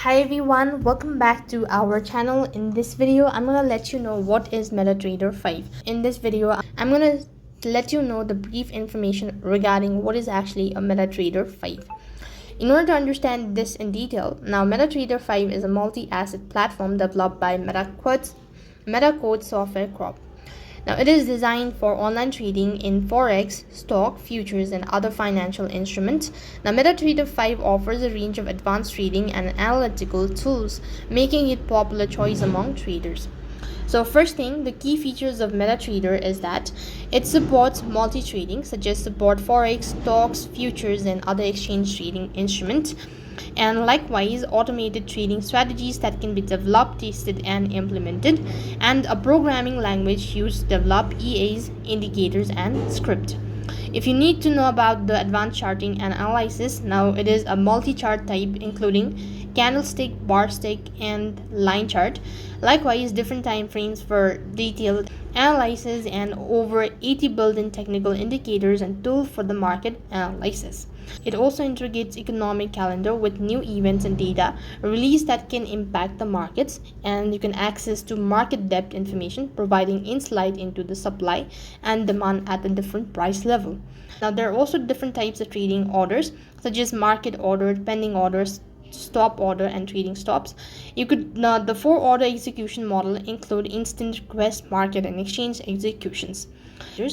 Hi everyone, welcome back to our channel. In this video, I'm gonna let you know what is Metatrader 5. In this video, I'm gonna let you know the brief information regarding what is actually a Metatrader 5. In order to understand this in detail, now Metatrader 5 is a multi-asset platform developed by Metacode Software Corp. Now, it is designed for online trading in forex, stock, futures, and other financial instruments. Now, MetaTrader 5 offers a range of advanced trading and analytical tools, making it popular choice among traders. So first thing, the key features of MetaTrader is that it supports multi-trading, such as support forex, stocks, futures, and other exchange trading instruments, and likewise automated trading strategies that can be developed, tested, and implemented, and a programming language used to develop EAs, indicators, and script. If you need to know about the advanced charting and analysis, now it is a multi-chart type including candlestick, bar stick, and line chart. Likewise, different time frames for detailed analysis and over 80 built-in technical indicators and tools for the market analysis. It also integrates economic calendar with new events and data released that can impact the markets, and you can access to market depth information, providing insight into the supply and demand at a different price level. Now there are also different types of trading orders, such as market order, pending orders, stop order, and trading stops. You could the four order execution model include instant request, market, and exchange executions.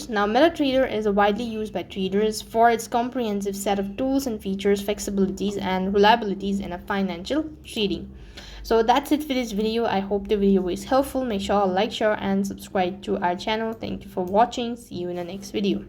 Now, MetaTrader is widely used by traders for its comprehensive set of tools and features, flexibilities, and reliabilities in a financial trading. So that's it for this video. I hope the video was helpful. Make sure to like, share, and subscribe to our channel. Thank you for watching. See you in the next video.